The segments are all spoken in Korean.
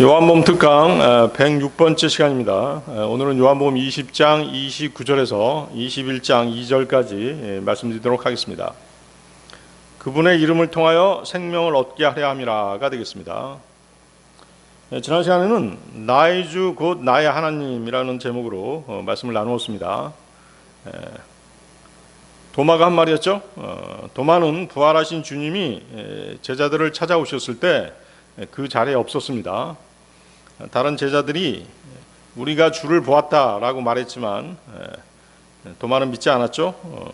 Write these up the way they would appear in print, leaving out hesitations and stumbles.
요한복음 특강 106번째 시간입니다. 오늘은 요한복음 20장 29절에서 21장 2절까지 말씀드리도록 하겠습니다. 그분의 이름을 통하여 생명을 얻게 하려 함이라가 되겠습니다. 지난 시간에는 나의 주 곧 나의 하나님이라는 제목으로 말씀을 나누었습니다. 도마가 한 말이었죠. 도마는 부활하신 주님이 제자들을 찾아오셨을 때 그 자리에 없었습니다. 다른 제자들이 우리가 주를 보았다라고 말했지만 도마는 믿지 않았죠.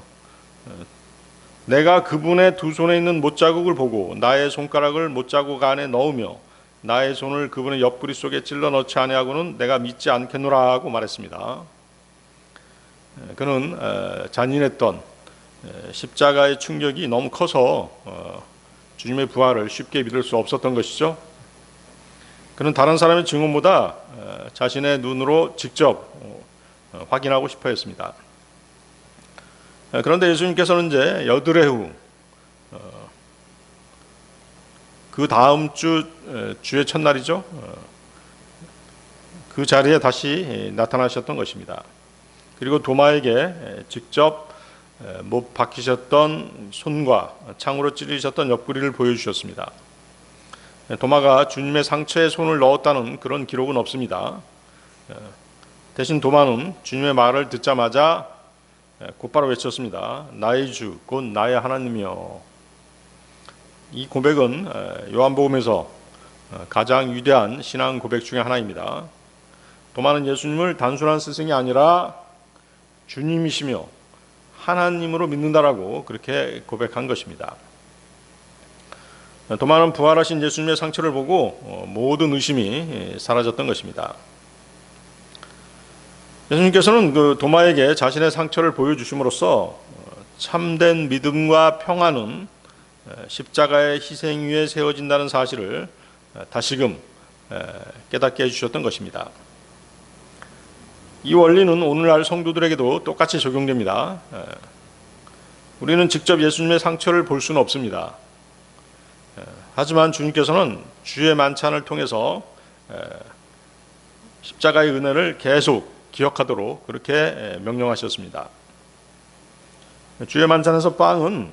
내가 그분의 두 손에 있는 못자국을 보고 나의 손가락을 못자국 안에 넣으며 나의 손을 그분의 옆구리 속에 찔러 넣지 아니하고는 내가 믿지 않겠노라 하고 말했습니다. 그는 잔인했던 십자가의 충격이 너무 커서 주님의 부활을 쉽게 믿을 수 없었던 것이죠. 그는 다른 사람의 증언보다 자신의 눈으로 직접 확인하고 싶어 했습니다. 그런데 예수님께서는 이제 여드레 후 그 다음 주의 첫날이죠. 그 자리에 다시 나타나셨던 것입니다. 그리고 도마에게 직접 못 박히셨던 손과 창으로 찌르셨던 옆구리를 보여주셨습니다. 도마가 주님의 상처에 손을 넣었다는 그런 기록은 없습니다. 대신 도마는 주님의 말을 듣자마자 곧바로 외쳤습니다. 나의 주, 곧 나의 하나님이여. 이 고백은 요한복음에서 가장 위대한 신앙 고백 중에 하나입니다. 도마는 예수님을 단순한 스승이 아니라 주님이시며 하나님으로 믿는다라고 그렇게 고백한 것입니다. 도마는 부활하신 예수님의 상처를 보고 모든 의심이 사라졌던 것입니다. 예수님께서는 그 도마에게 자신의 상처를 보여주심으로써 참된 믿음과 평안은 십자가의 희생 위에 세워진다는 사실을 다시금 깨닫게 해주셨던 것입니다. 이 원리는 오늘날 성도들에게도 똑같이 적용됩니다. 우리는 직접 예수님의 상처를 볼 수는 없습니다. 하지만 주님께서는 주의 만찬을 통해서 십자가의 은혜를 계속 기억하도록 그렇게 명령하셨습니다. 주의 만찬에서 빵은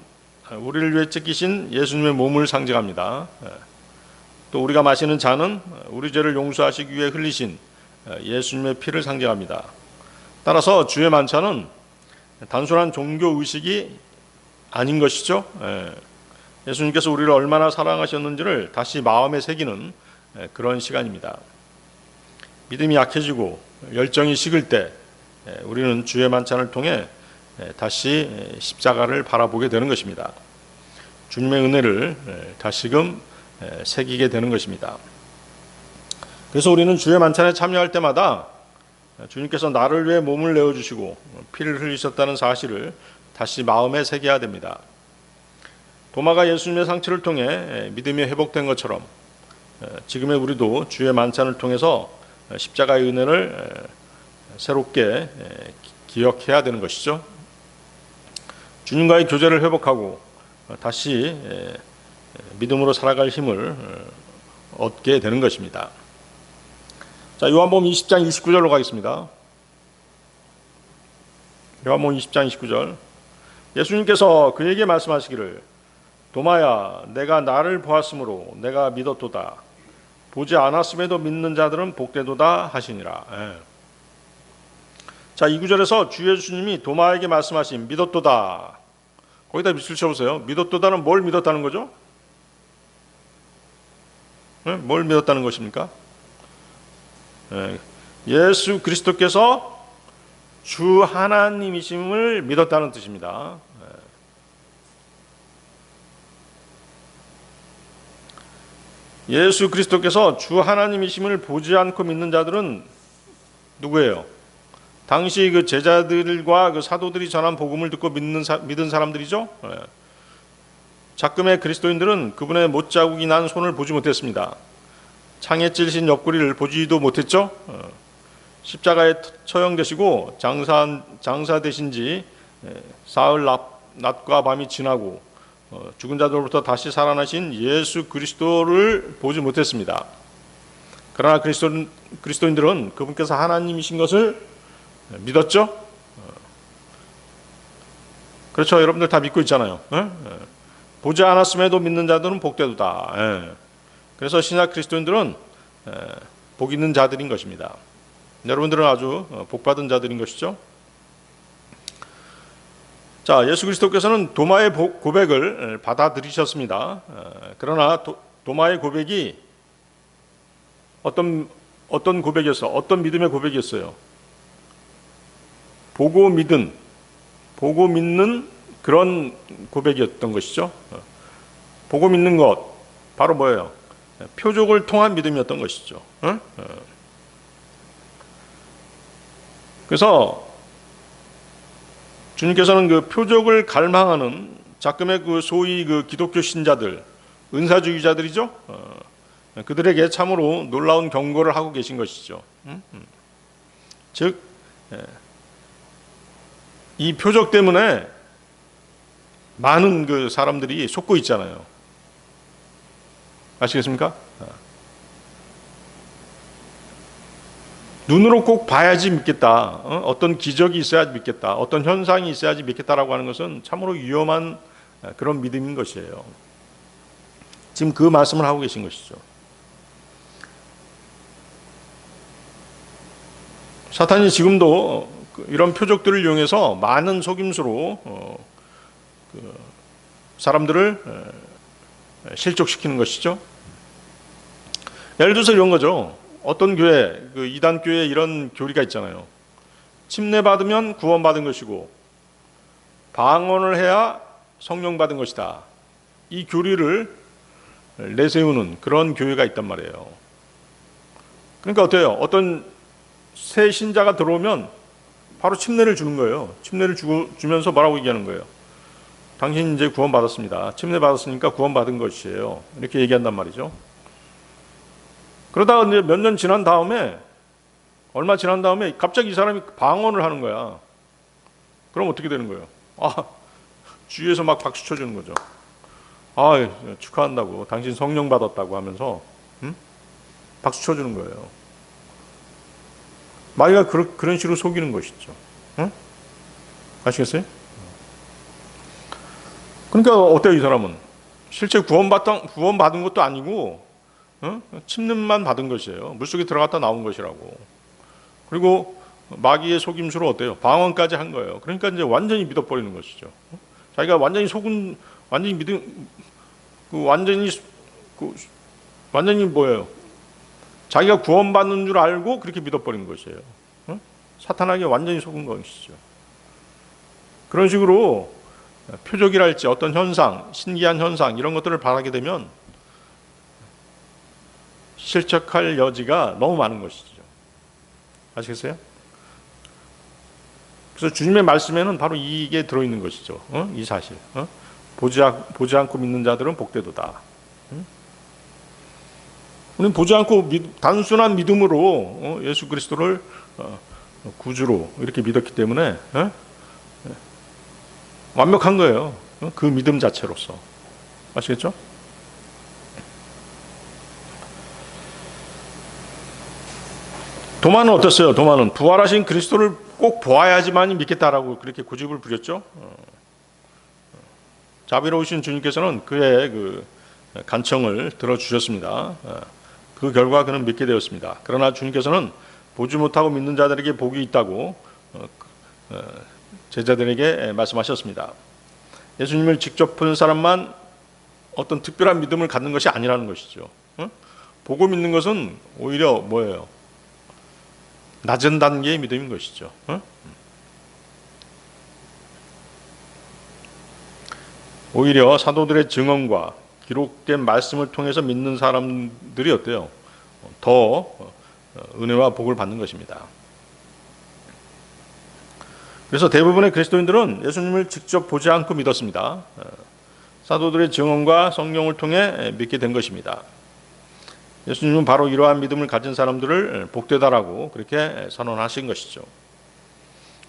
우리를 위해 찢기신 예수님의 몸을 상징합니다. 또 우리가 마시는 잔은 우리 죄를 용서하시기 위해 흘리신 예수님의 피를 상징합니다. 따라서 주의 만찬은 단순한 종교 의식이 아닌 것이죠. 예수님께서 우리를 얼마나 사랑하셨는지를 다시 마음에 새기는 그런 시간입니다. 믿음이 약해지고 열정이 식을 때 우리는 주의 만찬을 통해 다시 십자가를 바라보게 되는 것입니다. 주님의 은혜를 다시금 새기게 되는 것입니다. 그래서 우리는 주의 만찬에 참여할 때마다 주님께서 나를 위해 몸을 내어주시고 피를 흘리셨다는 사실을 다시 마음에 새겨야 됩니다. 도마가 예수님의 상처를 통해 믿음이 회복된 것처럼 지금의 우리도 주의 만찬을 통해서 십자가의 은혜를 새롭게 기억해야 되는 것이죠. 주님과의 교제를 회복하고 다시 믿음으로 살아갈 힘을 얻게 되는 것입니다. 자, 요한복음 20장 29절로 가겠습니다. 요한복음 20장 29절. 예수님께서 그에게 말씀하시기를 도마야 내가 나를 보았으므로 내가 믿었도다. 보지 않았음에도 믿는 자들은 복되도다 하시니라. 자, 이 구절에서 주 예수님이 도마에게 말씀하신 믿었도다. 거기다 밑줄 쳐보세요. 믿었도다는 뭘 믿었다는 거죠? 뭘 믿었다는 것입니까? 예수 그리스도께서 주 하나님이심을 믿었다는 뜻입니다. 예수 그리스도께서 주 하나님이심을 보지 않고 믿는 자들은 누구예요? 당시 그 제자들과 그 사도들이 전한 복음을 듣고 믿은 사람들이죠. 작금의 그리스도인들은 그분의 못자국이 난 손을 보지 못했습니다. 창에 찔리신 옆구리를 보지도 못했죠. 십자가에 처형되시고 장사되신 지 사흘 낮과 밤이 지나고 죽은 자들로부터 다시 살아나신 예수 그리스도를 보지 못했습니다. 그러나 그리스도인들은 그분께서 하나님이신 것을 믿었죠? 그렇죠. 여러분들 다 믿고 있잖아요. 보지 않았음에도 믿는 자들은 복되도다. 그래서 신약 그리스도인들은 복 있는 자들인 것입니다. 여러분들은 아주 복받은 자들인 것이죠. 자, 예수 그리스도께서는 도마의 고백을 받아들이셨습니다. 그러나 도마의 고백이 어떤 고백이었어? 어떤 믿음의 고백이었어요? 보고 믿는 그런 고백이었던 것이죠. 보고 믿는 것 바로 뭐예요? 표적을 통한 믿음이었던 것이죠. 그래서 주님께서는 그 표적을 갈망하는 작금의 그 소위 그 기독교 신자들, 은사주의자들이죠. 그들에게 참으로 놀라운 경고를 하고 계신 것이죠. 즉, 이 표적 때문에 많은 그 사람들이 속고 있잖아요. 아시겠습니까? 눈으로 꼭 봐야지 믿겠다. 어떤 기적이 있어야지 믿겠다. 어떤 현상이 있어야지 믿겠다라고 하는 것은 참으로 위험한 그런 믿음인 것이에요. 지금 그 말씀을 하고 계신 것이죠. 사탄이 지금도 이런 표적들을 이용해서 많은 속임수로 사람들을 실족시키는 것이죠. 예를 들어서 이런 거죠. 어떤 교회, 그 이단 교회에 이런 교리가 있잖아요. 침례 받으면 구원 받은 것이고 방언을 해야 성령 받은 것이다. 이 교리를 내세우는 그런 교회가 있단 말이에요. 그러니까 어때요? 어떤 새 신자가 들어오면 바로 침례를 주는 거예요. 침례를 주면서 뭐라고 얘기하는 거예요? 당신 이제 구원 받았습니다. 침례 받았으니까 구원 받은 것이에요. 이렇게 얘기한단 말이죠. 그러다가 이제 몇 년 지난 다음에, 얼마 지난 다음에 갑자기 이 사람이 방언을 하는 거야. 그럼 어떻게 되는 거예요? 주위에서 막 박수 쳐주는 거죠. 축하한다고, 당신 성령 받았다고 하면서 박수 쳐주는 거예요. 마귀가 그런 식으로 속이는 것이죠. 아시겠어요? 그러니까 어때요, 이 사람은? 실제 구원받은 것도 아니고 침례만 받은 것이에요. 물속에 들어갔다 나온 것이라고. 그리고 마귀의 속임수로 어때요? 방언까지 한 거예요. 그러니까 이제 완전히 믿어버리는 것이죠. 자기가 완전히 완전히 뭐예요? 자기가 구원받는 줄 알고 그렇게 믿어버리는 것이에요. 사탄에게 완전히 속은 것이죠. 그런 식으로 표적이랄지 어떤 현상, 신기한 현상 이런 것들을 바라게 되면 실족할 여지가 너무 많은 것이죠. 아시겠어요? 그래서 주님의 말씀에는 바로 이게 들어있는 것이죠. 이 사실. 보지 않고 믿는 자들은 복되도다. 우리는 보지 않고 단순한 믿음으로 예수 그리스도를 구주로 이렇게 믿었기 때문에 완벽한 거예요. 그 믿음 자체로서. 아시겠죠? 도마는 어땠어요? 도마는 부활하신 그리스도를 꼭 보아야지만 믿겠다라고 그렇게 고집을 부렸죠. 자비로우신 주님께서는 그의 그 간청을 들어주셨습니다. 그 결과 그는 믿게 되었습니다. 그러나 주님께서는 보지 못하고 믿는 자들에게 복이 있다고 제자들에게 말씀하셨습니다. 예수님을 직접 본 사람만 어떤 특별한 믿음을 갖는 것이 아니라는 것이죠. 보고 믿는 것은 오히려 뭐예요? 낮은 단계의 믿음인 것이죠. 오히려 사도들의 증언과 기록된 말씀을 통해서 믿는 사람들이 어때요? 더 은혜와 복을 받는 것입니다. 그래서 대부분의 그리스도인들은 예수님을 직접 보지 않고 믿었습니다. 사도들의 증언과 성령을 통해 믿게 된 것입니다. 예수님은 바로 이러한 믿음을 가진 사람들을 복되다라고 그렇게 선언하신 것이죠.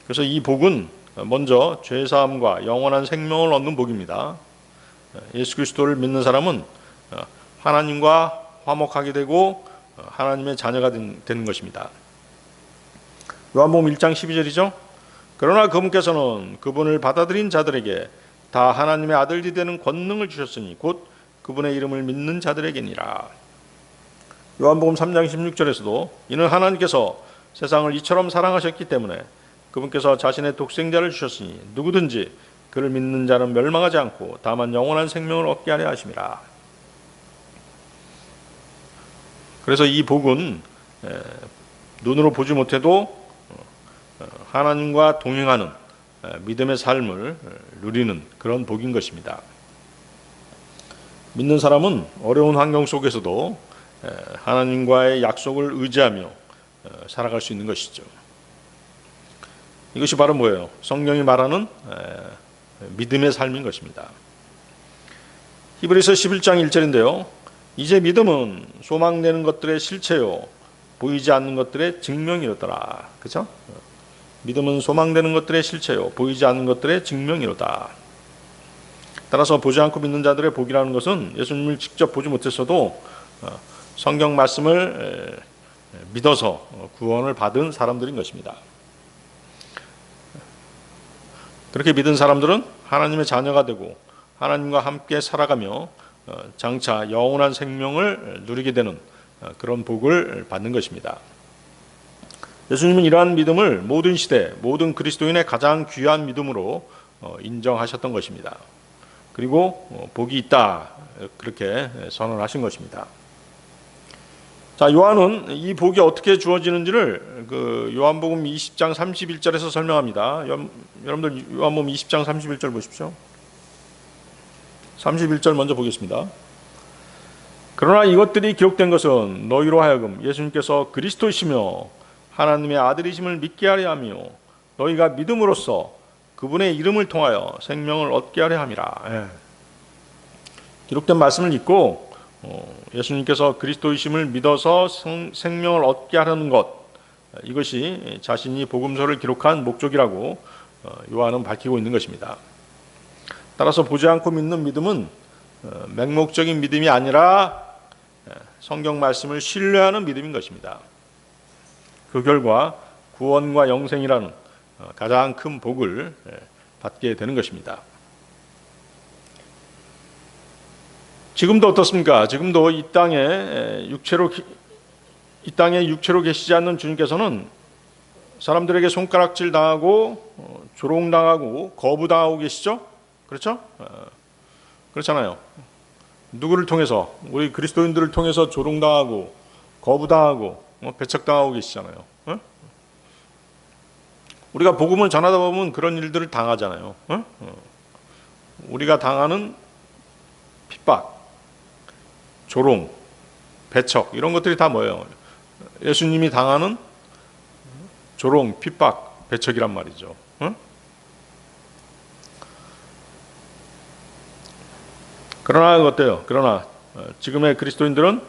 그래서 이 복은 먼저 죄사함과 영원한 생명을 얻는 복입니다. 예수 그리스도를 믿는 사람은 하나님과 화목하게 되고 하나님의 자녀가 되는 것입니다. 요한복음 1장 12절이죠. 그러나 그분께서는 그분을 받아들인 자들에게 다 하나님의 아들이 되는 권능을 주셨으니 곧 그분의 이름을 믿는 자들에게니라. 요한복음 3장 16절에서도 이는 하나님께서 세상을 이처럼 사랑하셨기 때문에 그분께서 자신의 독생자를 주셨으니 누구든지 그를 믿는 자는 멸망하지 않고 다만 영원한 생명을 얻게 하려 하심이라. 그래서 이 복은 눈으로 보지 못해도 하나님과 동행하는 믿음의 삶을 누리는 그런 복인 것입니다. 믿는 사람은 어려운 환경 속에서도 하나님과의 약속을 의지하며 살아갈 수 있는 것이죠. 이것이 바로 뭐예요? 성경이 말하는 믿음의 삶인 것입니다. 히브리서 11장 1절인데요. 이제 믿음은 소망되는 것들의 실체요 보이지 않는 것들의 증명이로더라. 그렇죠? 믿음은 소망되는 것들의 실체요 보이지 않는 것들의 증명이로다. 따라서 보지 않고 믿는 자들의 복이라는 것은 예수님을 직접 보지 못했어도 성경 말씀을 믿어서 구원을 받은 사람들인 것입니다. 그렇게 믿은 사람들은 하나님의 자녀가 되고 하나님과 함께 살아가며 장차 영원한 생명을 누리게 되는 그런 복을 받는 것입니다. 예수님은 이러한 믿음을 모든 시대, 모든 그리스도인의 가장 귀한 믿음으로 인정하셨던 것입니다. 그리고 복이 있다 그렇게 선언하신 것입니다. 자, 요한은 이 복이 어떻게 주어지는지를 요한복음 20장 31절에서 설명합니다. 여러분들 요한복음 20장 31절 보십시오. 31절 먼저 보겠습니다. 그러나 이것들이 기록된 것은 너희로 하여금 예수님께서 그리스도이시며 하나님의 아들이심을 믿게 하려 하며 너희가 믿음으로써 그분의 이름을 통하여 생명을 얻게 하려 함이라. 기록된 말씀을 읽고 예수님께서 그리스도이심을 믿어서 생명을 얻게 하려는 것, 이것이 자신이 복음서를 기록한 목적이라고 요한은 밝히고 있는 것입니다. 따라서 보지 않고 믿는 믿음은 맹목적인 믿음이 아니라 성경 말씀을 신뢰하는 믿음인 것입니다. 그 결과 구원과 영생이라는 가장 큰 복을 받게 되는 것입니다. 지금도 어떻습니까? 지금도 이 땅에 육체로 계시지 않는 주님께서는 사람들에게 손가락질 당하고 조롱당하고 거부당하고 계시죠? 그렇죠? 그렇잖아요. 누구를 통해서? 우리 그리스도인들을 통해서 조롱당하고 거부당하고 배척당하고 계시잖아요. 우리가 복음을 전하다 보면 그런 일들을 당하잖아요. 우리가 당하는 핍박, 조롱, 배척 이런 것들이 다 뭐예요? 예수님이 당하는 조롱, 핍박, 배척이란 말이죠. 그러나 어때요? 그러나 지금의 그리스도인들은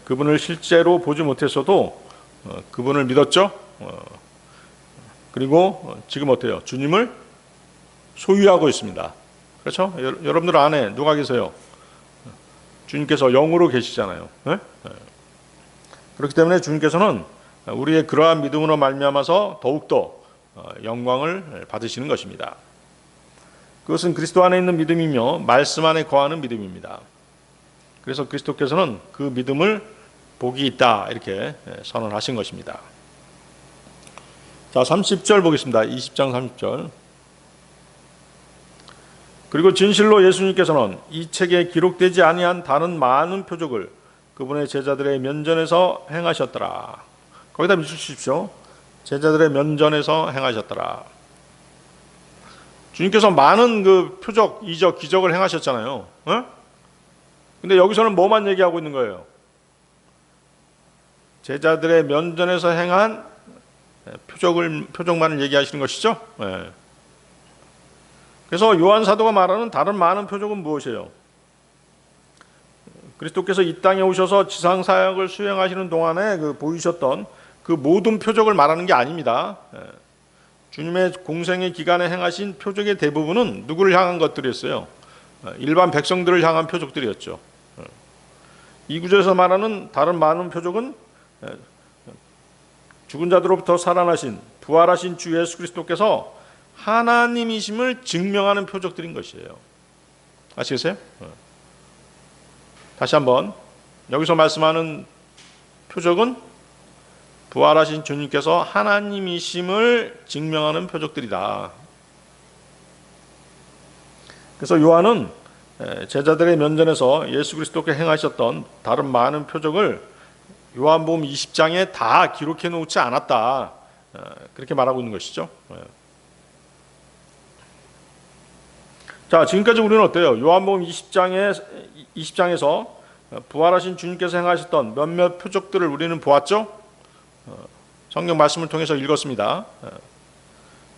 그분을 실제로 보지 못했어도 그분을 믿었죠. 그리고 지금 어때요? 주님을 소유하고 있습니다. 그렇죠? 여러분들 안에 누가 계세요? 주님께서 영으로 계시잖아요. 그렇기 때문에 주님께서는 우리의 그러한 믿음으로 말미암아서 더욱더 영광을 받으시는 것입니다. 그것은 그리스도 안에 있는 믿음이며 말씀 안에 거하는 믿음입니다. 그래서 그리스도께서는 그 믿음을 복이 있다 이렇게 선언하신 것입니다. 자, 30절 보겠습니다. 20장 30절. 그리고 진실로 예수님께서는 이 책에 기록되지 아니한 다른 많은 표적을 그분의 제자들의 면전에서 행하셨더라. 거기다 믿으십시오. 제자들의 면전에서 행하셨더라. 주님께서 많은 그 표적, 이적, 기적을 행하셨잖아요. 근데 여기서는 뭐만 얘기하고 있는 거예요? 제자들의 면전에서 행한 표적만을 얘기하시는 것이죠. 그래서 요한 사도가 말하는 다른 많은 표적은 무엇이에요? 그리스도께서 이 땅에 오셔서 지상 사역을 수행하시는 동안에 보이셨던 그 모든 표적을 말하는 게 아닙니다. 주님의 공생의 기간에 행하신 표적의 대부분은 누구를 향한 것들이었어요? 일반 백성들을 향한 표적들이었죠. 이 구절에서 말하는 다른 많은 표적은 죽은 자들로부터 살아나신 부활하신 주 예수 그리스도께서 하나님이심을 증명하는 표적들인 것이에요. 아시겠어요? 다시 한번, 여기서 말씀하는 표적은 부활하신 주님께서 하나님이심을 증명하는 표적들이다. 그래서 요한은 제자들의 면전에서 예수 그리스도께 행하셨던 다른 많은 표적을 요한복음 20장에 다 기록해 놓지 않았다, 그렇게 말하고 있는 것이죠. 자, 지금까지 우리는 어때요? 요한복음 20장에서 부활하신 주님께서 행하셨던 몇몇 표적들을 우리는 보았죠? 성경 말씀을 통해서 읽었습니다.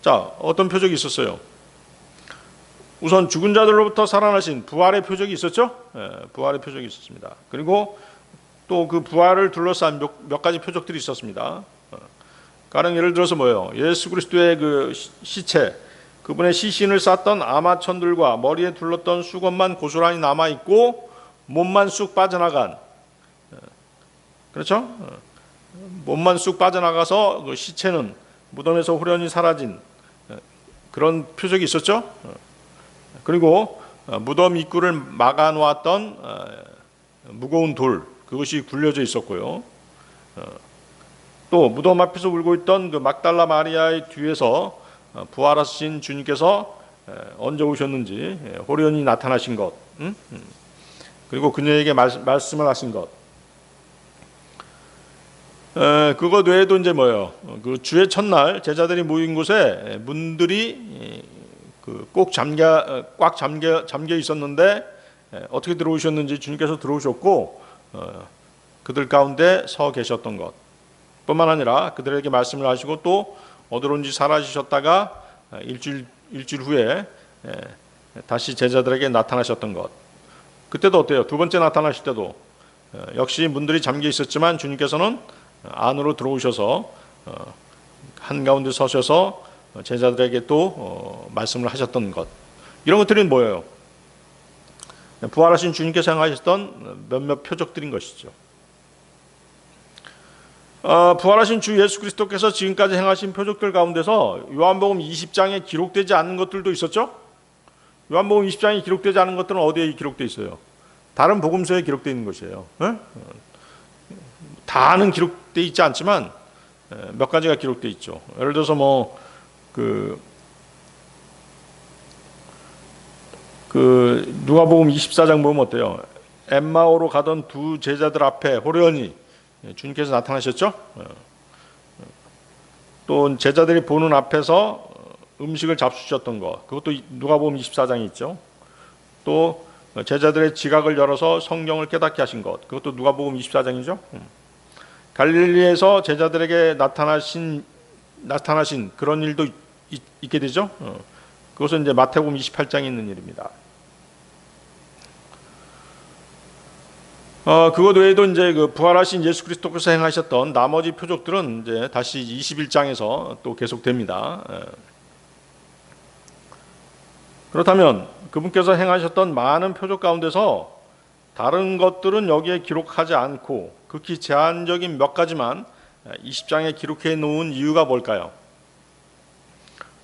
자, 어떤 표적이 있었어요? 우선 죽은 자들로부터 살아나신 부활의 표적이 있었죠? 부활의 표적이 있었습니다. 그리고 또 그 부활을 둘러싼 몇 가지 표적들이 있었습니다. 가령 예를 들어서 뭐예요? 예수 그리스도의 그 시체, 그분의 시신을 쌌던 아마천들과 머리에 둘렀던 수건만 고스란히 남아있고 몸만 쑥 빠져나간, 그렇죠? 몸만 쑥 빠져나가서 그 시체는 무덤에서 후련히 사라진 그런 표적이 있었죠. 그리고 무덤 입구를 막아놓았던 무거운 돌, 그것이 굴려져 있었고요. 또 무덤 앞에서 울고 있던 그 막달라 마리아의 뒤에서 부활하신 주님께서 언제 오셨는지 호련히 나타나신 것, 그리고 그녀에게 말씀을 하신 것, 그것 외에도 이제 뭐예요? 그 주의 첫날 제자들이 모인 곳에 문들이 꽉 잠겨 있었는데 어떻게 들어오셨는지 주님께서 들어오셨고 그들 가운데 서 계셨던 것 뿐만 아니라 그들에게 말씀을 하시고 또 어디로 온지 사라지셨다가 일주일 후에 다시 제자들에게 나타나셨던 것. 그때도 어때요? 두 번째 나타나실 때도 역시 문들이 잠겨 있었지만 주님께서는 안으로 들어오셔서 한가운데 서셔서 제자들에게 또 말씀을 하셨던 것. 이런 것들은 뭐예요? 부활하신 주님께서 행하셨던 몇몇 표적들인 것이죠. 부활하신 주 예수 그리스도께서 지금까지 행하신 표적들 가운데서 요한복음 20장에 기록되지 않은 것들도 있었죠. 요한복음 20장에 기록되지 않은 것들은 어디에 기록되어 있어요? 다른 복음서에 기록되어 있는 것이에요. 다는 기록되어 있지 않지만 몇 가지가 기록되어 있죠. 예를 들어서 누가복음 24장 보면 어때요? 엠마오로 가던 두 제자들 앞에 호련히 주님께서 나타나셨죠. 또 제자들이 보는 앞에서 음식을 잡수셨던 것, 그것도 누가복음 24장에 있죠. 또 제자들의 지각을 열어서 성경을 깨닫게 하신 것, 그것도 누가복음 24장이죠. 갈릴리에서 제자들에게 나타나신 그런 일도 있게 되죠. 그것은 이제 마태복음 28장에 있는 일입니다. 그것 외에도 이제 그 부활하신 예수 그리스도께서 행하셨던 나머지 표적들은 이제 다시 21장에서 또 계속됩니다. 그렇다면 그분께서 행하셨던 많은 표적 가운데서 다른 것들은 여기에 기록하지 않고 극히 제한적인 몇 가지만 20장에 기록해 놓은 이유가 뭘까요?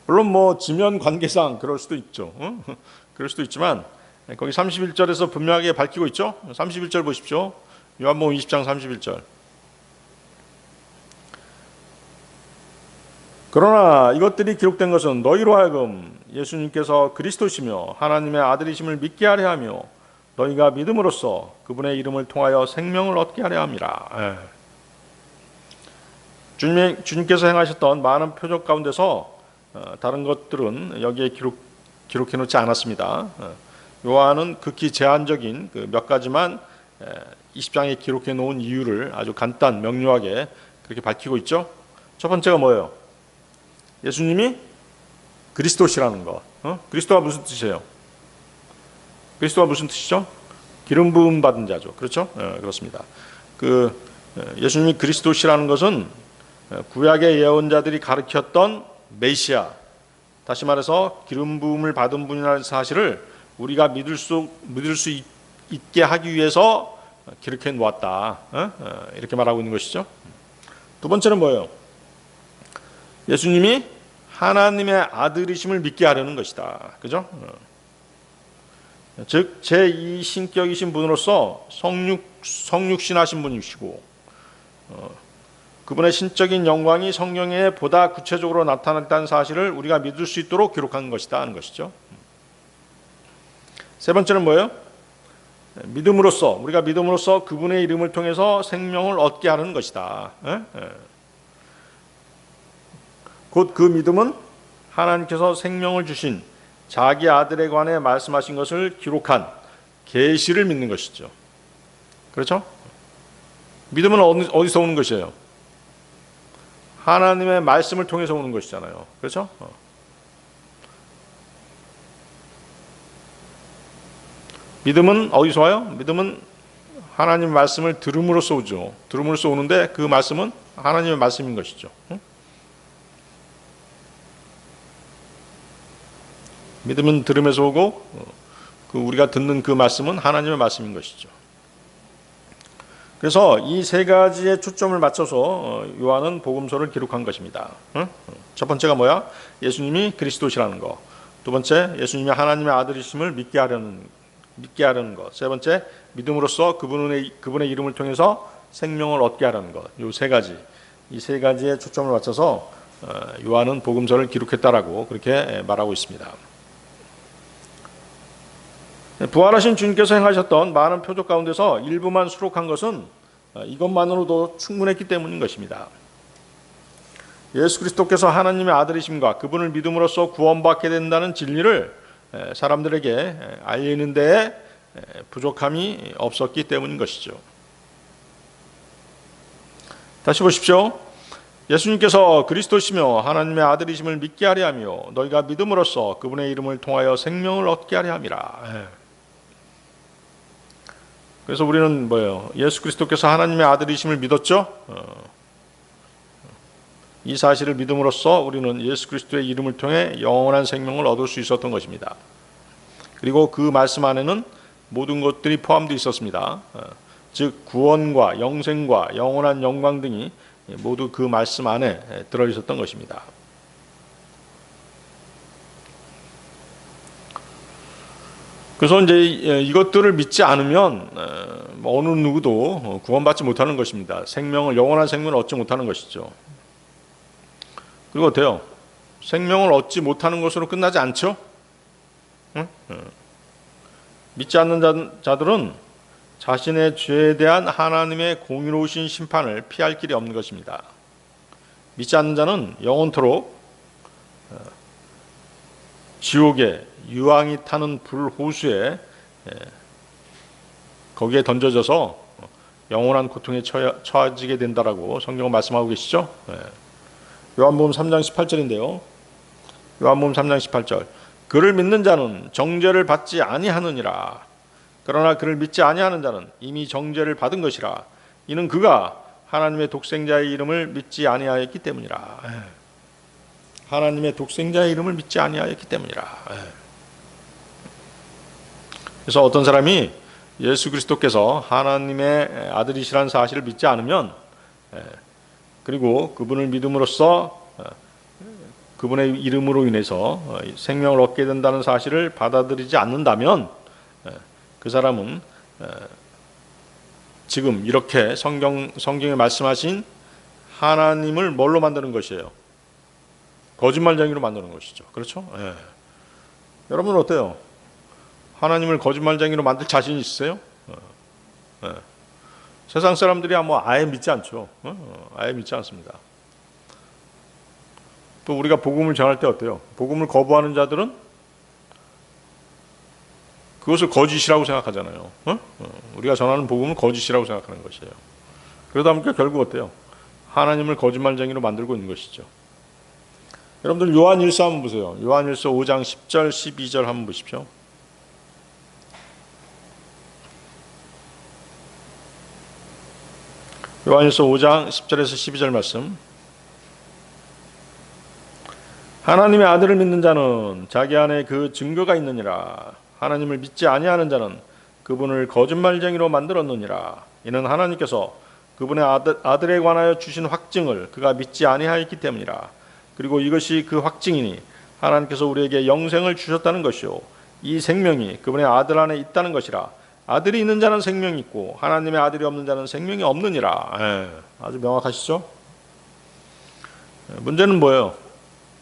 물론 지면 관계상 그럴 수도 있죠. 그럴 수도 있지만 거기 31절에서 분명하게 밝히고 있죠. 31절 보십시오. 요한복음 20장 31절. 그러나 이것들이 기록된 것은 너희로 하여금 예수님께서 그리스도시며 하나님의 아들이심을 믿게 하려 하며 너희가 믿음으로써 그분의 이름을 통하여 생명을 얻게 하려 함이라. 주님께서 행하셨던 많은 표적 가운데서 다른 것들은 여기에 기록해 놓지 않았습니다. 요한은 극히 제한적인 그 몇 가지만 20장에 기록해 놓은 이유를 아주 명료하게 그렇게 밝히고 있죠. 첫 번째가 뭐예요? 예수님이 그리스도시라는 것. 그리스도가 무슨 뜻이에요? 그리스도가 무슨 뜻이죠? 기름 부음 받은 자죠. 그렇죠? 그렇습니다. 예수님이 그리스도시라는 것은 구약의 예언자들이 가르쳤던 메시아, 다시 말해서 기름 부음을 받은 분이라는 사실을 우리가 믿을 수 있게 하기 위해서 기록해 놓았다. 이렇게 말하고 있는 것이죠. 두 번째는 뭐예요? 예수님이 하나님의 아들이심을 믿게 하려는 것이다. 그죠? 즉 제2신격이신 분으로서 성육신하신 분이시고 그분의 신적인 영광이 성경에 보다 구체적으로 나타났다는 사실을 우리가 믿을 수 있도록 기록한 것이다 하는 것이죠. 세 번째는 뭐예요? 우리가 믿음으로써 그분의 이름을 통해서 생명을 얻게 하는 것이다. 곧 그 믿음은 하나님께서 생명을 주신 자기 아들에 관해 말씀하신 것을 기록한 계시를 믿는 것이죠. 그렇죠? 믿음은 어디서 오는 것이에요? 하나님의 말씀을 통해서 오는 것이잖아요. 그렇죠? 믿음은 어디서 와요? 믿음은 하나님의 말씀을 들음으로써 오죠. 들음으로써 오는데 그 말씀은 하나님의 말씀인 것이죠. 믿음은 들음에서 오고 우리가 듣는 그 말씀은 하나님의 말씀인 것이죠. 그래서 이 세 가지에 초점을 맞춰서 요한은 복음서를 기록한 것입니다. 첫 번째가 뭐야? 예수님이 그리스도시라는 거. 두 번째, 예수님이 하나님의 아들이심을 믿게 하려는 것. 세 번째, 믿음으로써 그분의 이름을 통해서 생명을 얻게 하려는 것. 이 세 가지에 초점을 맞춰서 요한은 복음서를 기록했다라고 그렇게 말하고 있습니다. 부활하신 주님께서 행하셨던 많은 표적 가운데서 일부만 수록한 것은 이것만으로도 충분했기 때문인 것입니다. 예수 그리스도께서 하나님의 아들이심과 그분을 믿음으로써 구원받게 된다는 진리를 사람들에게 알리는 데에 부족함이 없었기 때문인 것이죠. 다시 보십시오. 예수님께서 그리스도시며 하나님의 아들이심을 믿게 하려 하며 너희가 믿음으로써 그분의 이름을 통하여 생명을 얻게 하려 함이라. 그래서 우리는 뭐예요? 예수 그리스도께서 하나님의 아들이심을 믿었죠? 이 사실을 믿음으로써 우리는 예수 그리스도의 이름을 통해 영원한 생명을 얻을 수 있었던 것입니다. 그리고 그 말씀 안에는 모든 것들이 포함되어 있었습니다. 즉 구원과 영생과 영원한 영광 등이 모두 그 말씀 안에 들어있었던 것입니다. 그래서 이제 이것들을 믿지 않으면 어느 누구도 구원받지 못하는 것입니다. 영원한 생명을 얻지 못하는 것이죠. 그리고 어때요? 생명을 얻지 못하는 것으로 끝나지 않죠? 믿지 않는 자들은 자신의 죄에 대한 하나님의 공의로우신 심판을 피할 길이 없는 것입니다. 믿지 않는 자는 영원토록 지옥에 유황이 타는 불호수에 거기에 던져져서 영원한 고통에 처해지게 된다라고 성경은 말씀하고 계시죠. 요한복음 3장 18절인데요. 요한복음 3장 18절. 그를 믿는 자는 정죄를 받지 아니하느니라. 그러나 그를 믿지 아니하는 자는 이미 정죄를 받은 것이라. 이는 그가 하나님의 독생자의 이름을 믿지 아니하였기 때문이라. 하나님의 독생자의 이름을 믿지 아니하였기 때문이라. 그래서 어떤 사람이 예수 그리스도께서 하나님의 아들이시라는 사실을 믿지 않으면, 그리고 그분을 믿음으로써 그분의 이름으로 인해서 생명을 얻게 된다는 사실을 받아들이지 않는다면 그 사람은 지금 이렇게 성경에 말씀하신 하나님을 뭘로 만드는 것이에요? 거짓말쟁이로 만드는 것이죠. 그렇죠? 여러분 어때요? 하나님을 거짓말쟁이로 만들 자신 있으세요? 세상 사람들이 아예 믿지 않죠. 아예 믿지 않습니다. 또 우리가 복음을 전할 때 어때요? 복음을 거부하는 자들은 그것을 거짓이라고 생각하잖아요. 우리가 전하는 복음은 거짓이라고 생각하는 것이에요. 그러다 보니까 결국 어때요? 하나님을 거짓말쟁이로 만들고 있는 것이죠. 여러분들 요한일서 한번 보세요. 요한일서 5장 10절 12절 한번 보십시오. 요한일서 5장 10절에서 12절 말씀. 하나님의 아들을 믿는 자는 자기 안에 그 증거가 있느니라. 하나님을 믿지 아니하는 자는 그분을 거짓말쟁이로 만들었느니라. 이는 하나님께서 그분의 아들에 관하여 주신 확증을 그가 믿지 아니하였기 때문이라. 그리고 이것이 그 확증이니 하나님께서 우리에게 영생을 주셨다는 것이요 이 생명이 그분의 아들 안에 있다는 것이라. 아들이 있는 자는 생명이 있고 하나님의 아들이 없는 자는 생명이 없느니라. 아주 명확하시죠? 문제는 뭐예요?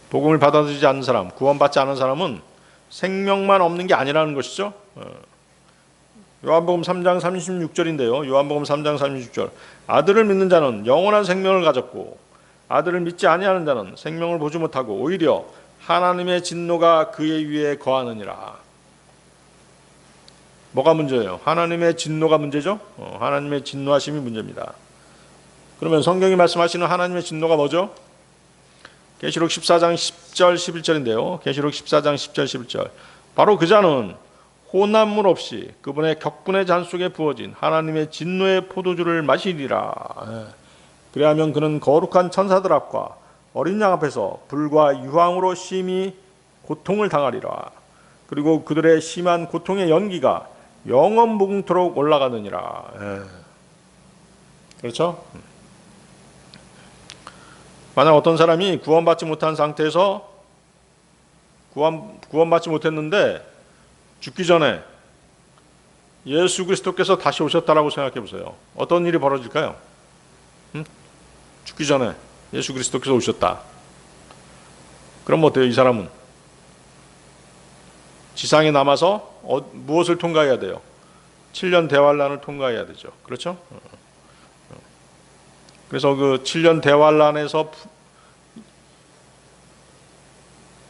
복음을 받아들이지 않는 사람, 구원받지 않은 사람은 생명만 없는 게 아니라는 것이죠. 요한복음 3장 36절인데요. 요한복음 3장 36절. 아들을 믿는 자는 영원한 생명을 가졌고 아들을 믿지 아니하는 자는 생명을 보지 못하고 오히려 하나님의 진노가 그의 위에 거하느니라. 뭐가 문제예요? 하나님의 진노가 문제죠? 하나님의 진노하심이 문제입니다. 그러면 성경이 말씀하시는 하나님의 진노가 뭐죠? 계시록 14장 10절 11절인데요. 계시록 14장 10절 11절. 바로 그 잔은 혼합물 없이 그분의 격분의 잔 속에 부어진 하나님의 진노의 포도주를 마시리라. 그리하면 그는 거룩한 천사들 앞과 어린 양 앞에서 불과 유황으로 심히 고통을 당하리라. 그리고 그들의 심한 고통의 연기가 영원 무궁토록 올라가느니라. 그렇죠? 만약 어떤 사람이 구원받지 못한 상태에서 구원받지 못했는데 죽기 전에 예수 그리스도께서 다시 오셨다라고 생각해 보세요. 어떤 일이 벌어질까요? 죽기 전에 예수 그리스도께서 오셨다. 그럼 어때요? 이 사람은 지상에 남아서 무엇을 통과해야 돼요? 7년 대환란을 통과해야 되죠. 그렇죠? 그래서 그 7년 대환란에서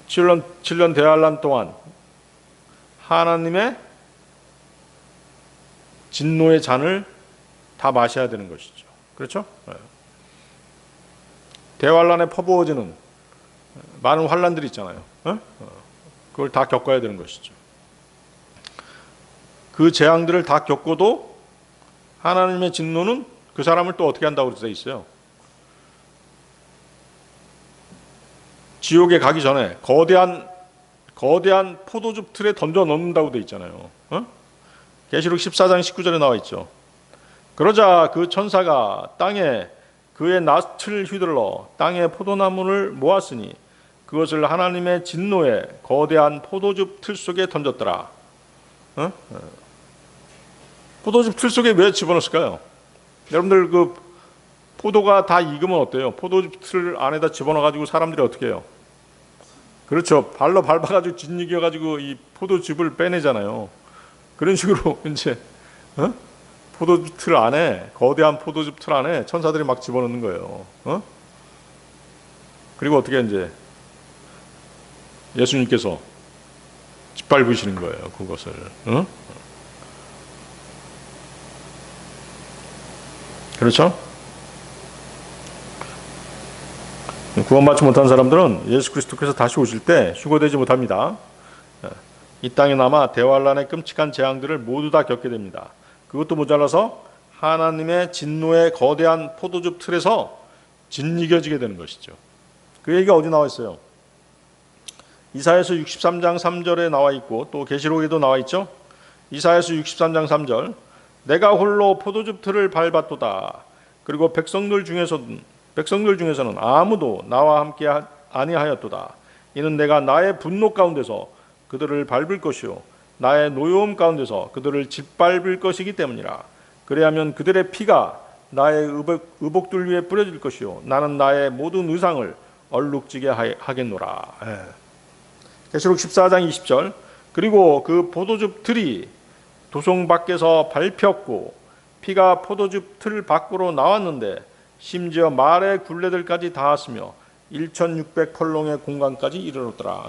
7년 대환란 동안 하나님의 진노의 잔을 다 마셔야 되는 것이죠. 그렇죠? 대환란에 퍼부어지는 많은 환란들이 있잖아요. 그걸 다 겪어야 되는 것이죠. 그 재앙들을 다 겪고도 하나님의 진노는 그 사람을 또 어떻게 한다고 되어 있어요? 지옥에 가기 전에 거대한 포도주 틀에 던져 넣는다고 되어 있잖아요. 계시록 14장 19절에 나와 있죠. 그러자 그 천사가 땅에 그의 낯을 휘둘러 땅에 포도나무를 모았으니 그것을 하나님의 진노의 거대한 포도주 틀 속에 던졌더라. 포도주 틀 속에 왜 집어넣었을까요? 여러분들 그 포도가 다 익으면 어때요? 포도주 틀 안에다 집어넣어가지고 사람들이 어떻게 해요? 그렇죠. 발로 밟아가지고 짓이겨가지고 이 포도즙을 빼내잖아요. 그런 식으로 이제 포도주 틀 안에 거대한 포도주 틀 안에 천사들이 막 집어넣는 거예요. 그리고 어떻게 이제 예수님께서 짓밟으시는 거예요. 그것을. 그렇죠? 구원받지 못한 사람들은 예수 그리스도께서 다시 오실 때 휴거되지 못합니다. 이 땅에 남아 대환란의 끔찍한 재앙들을 모두 다 겪게 됩니다. 그것도 모자라서 하나님의 진노의 거대한 포도즙 틀에서 짓이겨지게 되는 것이죠. 그 얘기가 어디 나와 있어요? 이사야서 63장 3절에 나와 있고 또 계시록에도 나와 있죠. 이사야서 63장 3절. 내가 홀로 포도즙 틀을 밟았도다. 그리고 백성들 중에서는 아무도 나와 함께 아니하였도다. 이는 내가 나의 분노 가운데서 그들을 밟을 것이요 나의 노여움 가운데서 그들을 짓밟을 것이기 때문이라. 그래야면 그들의 피가 나의 의복들 위에 뿌려질 것이요 나는 나의 모든 의상을 얼룩지게 하겠노라. 계시록 14장 20절. 그리고 그 포도즙 틀이 도성 밖에서 밟혔고 피가 포도즙 틀 밖으로 나왔는데 심지어 말의 굴레들까지 닿았으며 1600펄롱의 공간까지 이르렀더라.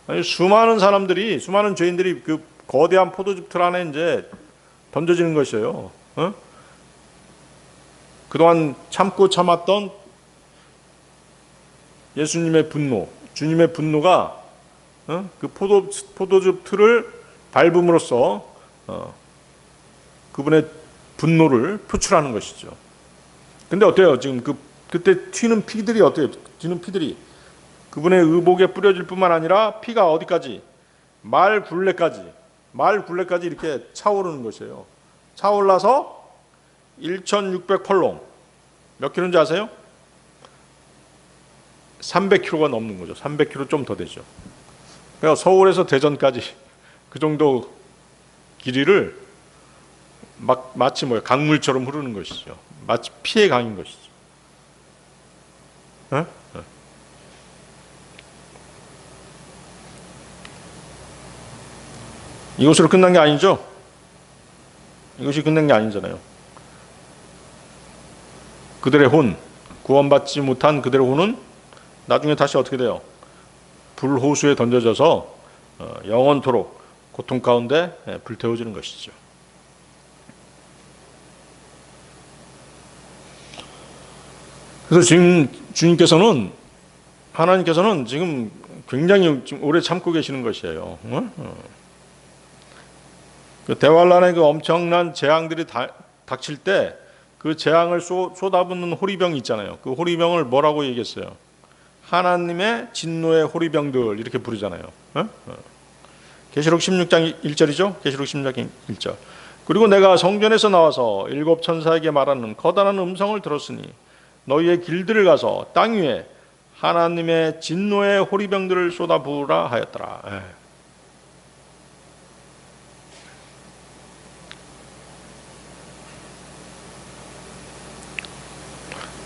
아니, 수많은 사람들이, 수많은 죄인들이 그 거대한 포도즙 틀 안에 이제 던져지는 것이에요. 그동안 참고 참았던 예수님의 분노, 주님의 분노가 그 포도즙 틀을 밟음으로써 그분의 분노를 표출하는 것이죠. 근데 어때요? 지금 그때 튀는 피들이 어때요? 튀는 피들이 그분의 의복에 뿌려질 뿐만 아니라 피가 어디까지? 말 굴레까지 말 굴레까지 이렇게 차오르는 것이에요. 차올라서 1600펄롱. 몇 킬로인지 아세요? 300km가 넘는 거죠. 300km 좀 더 되죠. 그러니까 서울에서 대전까지 그 정도 길이를 마치 강물처럼 흐르는 것이죠. 마치 피해 강인 것이죠. 어? 이것으로 끝난 게 아니죠. 이것이 끝난 게 아니잖아요. 그들의 혼, 구원받지 못한 그들의 혼은 나중에 다시 어떻게 돼요? 불호수에 던져져서 영원토록 고통 가운데 불태워지는 것이죠. 그래서 지금 하나님께서는 지금 굉장히 오래 참고 계시는 것이에요. 그 대환란의 그 엄청난 재앙들이 닥칠 때 그 재앙을 쏟아붓는 호리병이 있잖아요. 그 호리병을 뭐라고 얘기했어요? 하나님의 진노의 호리병들 이렇게 부르잖아요. 계시록 16장 1절이죠. 계시록 16장 1절. 그리고 내가 성전에서 나와서 일곱 천사에게 말하는 커다란 음성을 들었으니 너희의 길들을 가서 땅 위에 하나님의 진노의 호리병들을 쏟아부으라 하였더라.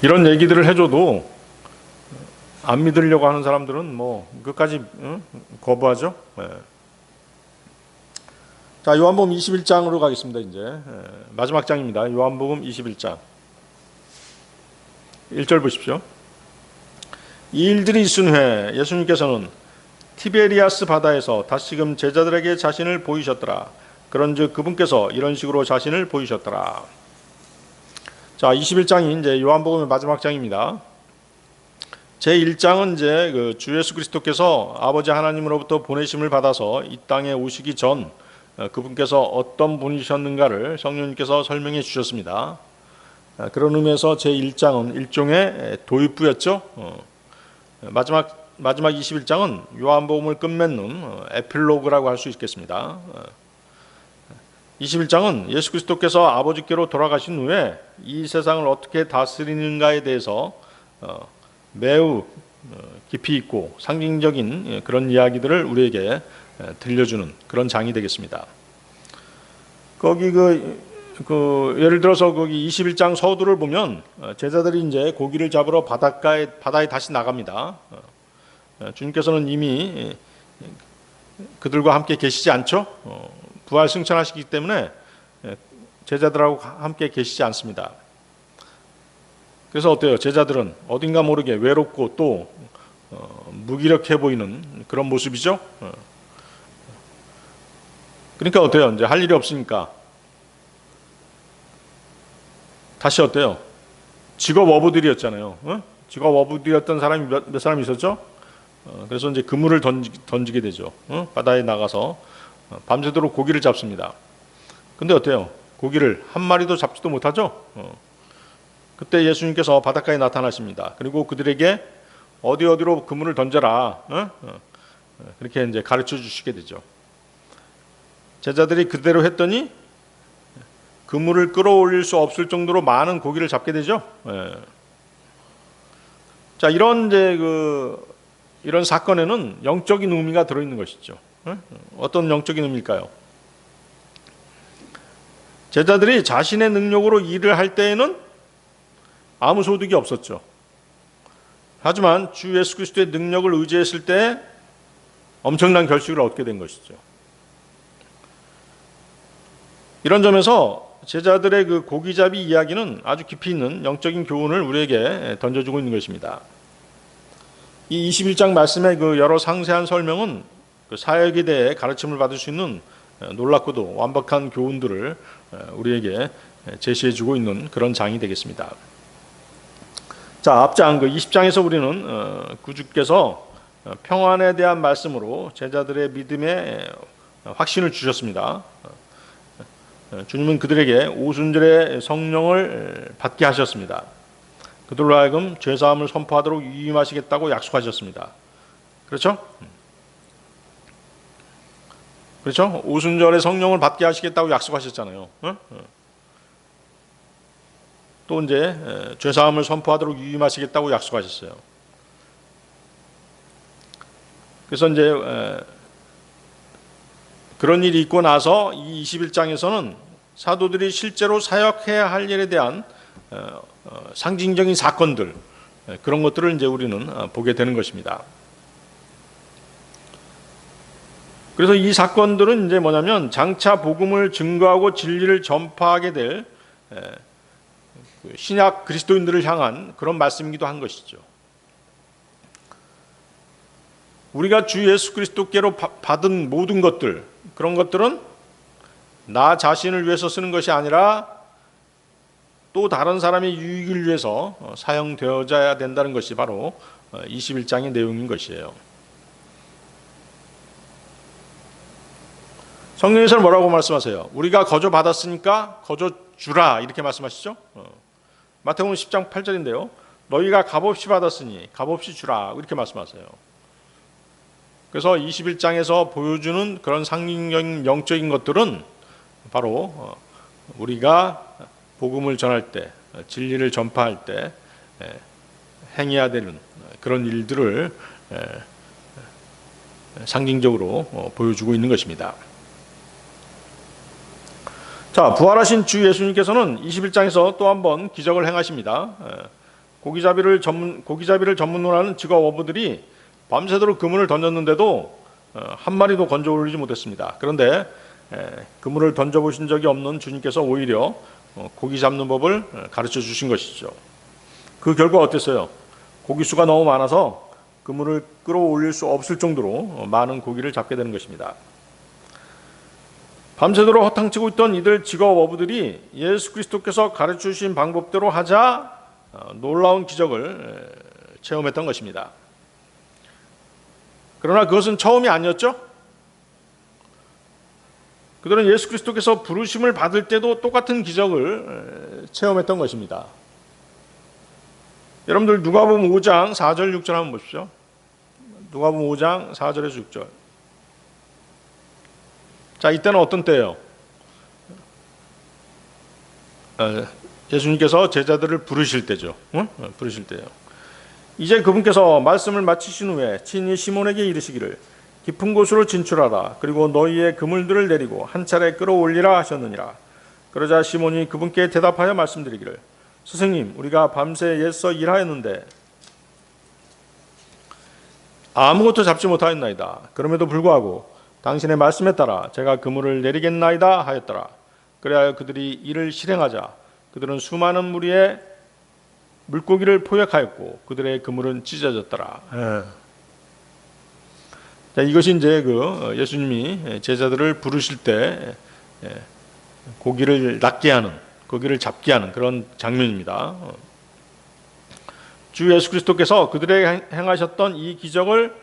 이런 얘기들을 해줘도 안 믿으려고 하는 사람들은 끝까지 거부하죠. 자, 요한복음 21장으로 가겠습니다. 이제 마지막 장입니다. 요한복음 21장 1절 보십시오. 이 일들이 있은 후에 예수님께서는 티베리아스 바다에서 다시금 제자들에게 자신을 보이셨더라. 그런즉 그분께서 이런 식으로 자신을 보이셨더라. 자, 21장이 이제 요한복음의 마지막 장입니다. 제 1장은 이제 그 주 예수 그리스도께서 아버지 하나님으로부터 보내심을 받아서 이 땅에 오시기 전 그분께서 어떤 분이셨는가를 성령님께서 설명해 주셨습니다. 그런 의미에서 제 1장은 일종의 도입부였죠. 마지막 21장은 요한복음을 끝맺는 에필로그라고 할 수 있겠습니다. 21장은 예수 그리스도께서 아버지께로 돌아가신 후에 이 세상을 어떻게 다스리는가에 대해서 매우 깊이 있고 상징적인 그런 이야기들을 우리에게 들려주는 그런 장이 되겠습니다. 거기 예를 들어서 거기 21장 서두를 보면 제자들이 이제 고기를 잡으러 바다에 다시 나갑니다. 주님께서는 이미 그들과 함께 계시지 않죠. 부활 승천하시기 때문에 제자들하고 함께 계시지 않습니다. 그래서 어때요? 제자들은 어딘가 모르게 외롭고 또 무기력해 보이는 그런 모습이죠. 그러니까 어때요? 이제 할 일이 없으니까 다시 어때요? 직업 어부들이었잖아요. 직업 어부들이었던 사람이 몇 사람 있었죠? 그래서 이제 그물을 던지게 되죠. 바다에 나가서 밤새도록 고기를 잡습니다. 근데 어때요? 고기를 한 마리도 잡지도 못하죠? 그때 예수님께서 바닷가에 나타나십니다. 그리고 그들에게 어디로 그물을 던져라. 그렇게 이제 가르쳐 주시게 되죠. 제자들이 그대로 했더니 그물을 끌어올릴 수 없을 정도로 많은 고기를 잡게 되죠. 자, 이런 사건에는 영적인 의미가 들어있는 것이죠. 어떤 영적인 의미일까요? 제자들이 자신의 능력으로 일을 할 때에는 아무 소득이 없었죠. 하지만 주 예수 그리스도의 능력을 의지했을 때 엄청난 결실을 얻게 된 것이죠. 이런 점에서 제자들의 그 고기잡이 이야기는 아주 깊이 있는 영적인 교훈을 우리에게 던져주고 있는 것입니다. 이 21장 말씀의 그 여러 상세한 설명은 그 사역에 대해 가르침을 받을 수 있는 놀랍고도 완벽한 교훈들을 우리에게 제시해주고 있는 그런 장이 되겠습니다. 자, 앞장 20장에서 우리는 구주께서 평안에 대한 말씀으로 제자들의 믿음에 확신을 주셨습니다. 주님은 그들에게 오순절에 성령을 받게 하셨습니다. 그들로 하여금 죄사함을 선포하도록 유임하시겠다고 약속하셨습니다. 그렇죠? 그렇죠? 오순절에 성령을 받게 하시겠다고 약속하셨잖아요. 또 이제 죄사함을 선포하도록 유임하시겠다고 약속하셨어요. 그래서 이제 그런 일이 있고 나서 이 21장에서는 사도들이 실제로 사역해야 할 일에 대한 상징적인 사건들, 그런 것들을 이제 우리는 보게 되는 것입니다. 그래서 이 사건들은 이제 뭐냐면 장차 복음을 증거하고 진리를 전파하게 될 신약 그리스도인들을 향한 그런 말씀이기도 한 것이죠. 우리가 주 예수 그리스도께로 받은 모든 것들, 그런 것들은 나 자신을 위해서 쓰는 것이 아니라 또 다른 사람의 유익을 위해서 사용되어져야 된다는 것이 바로 21장의 내용인 것이에요. 성경에서는 뭐라고 말씀하세요? 우리가 거저 받았으니까 거저 주라, 이렇게 말씀하시죠. 마태복음 10장 8절인데요. 너희가 값없이 받았으니 값없이 주라, 이렇게 말씀하세요. 그래서 21장에서 보여주는 그런 상징적인 영적인 것들은 바로 우리가 복음을 전할 때, 진리를 전파할 때 행해야 되는 그런 일들을 상징적으로 보여주고 있는 것입니다. 자, 부활하신 주 예수님께서는 21장에서 또 한 번 기적을 행하십니다. 고기잡이를 전문으로 하는 직업 어부들이 밤새도록 그물을 던졌는데도 한 마리도 건져 올리지 못했습니다. 그런데 그물을 던져보신 적이 없는 주님께서 오히려 고기 잡는 법을 가르쳐 주신 것이죠. 그 결과 어땠어요? 고기 수가 너무 많아서 그물을 끌어올릴 수 없을 정도로 많은 고기를 잡게 되는 것입니다. 밤새도록 허탕치고 있던 이들 직업 어부들이 예수 그리스도께서 가르쳐 주신 방법대로 하자 놀라운 기적을 체험했던 것입니다. 그러나 그것은 처음이 아니었죠. 그들은 예수 그리스도께서 부르심을 받을 때도 똑같은 기적을 체험했던 것입니다. 여러분들 누가복음 5장 4절 6절 한번 보십시오. 누가복음 5장 4절에서 6절. 자, 이때는 어떤 때예요? 예수님께서 제자들을 부르실 때죠. 부르실 때예요. 이제 그분께서 말씀을 마치신 후에 친히 시몬에게 이르시기를 깊은 곳으로 진출하라. 그리고 너희의 그물들을 내리고 한 차례 끌어올리라 하셨느니라. 그러자 시몬이 그분께 대답하여 말씀드리기를 스승님, 우리가 밤새 애써 일하였는데 아무것도 잡지 못하였나이다. 그럼에도 불구하고 당신의 말씀에 따라 제가 그물을 내리겠나이다 하였더라. 그래야 그들이 이를 실행하자 그들은 수많은 무리의 물고기를 포획하였고 그들의 그물은 찢어졌더라. 자, 이것이 이제 그 예수님이 제자들을 부르실 때 고기를 낚게 하는, 고기를 잡게 하는 그런 장면입니다. 주 예수 그리스도께서 그들에게 행하셨던 이 기적을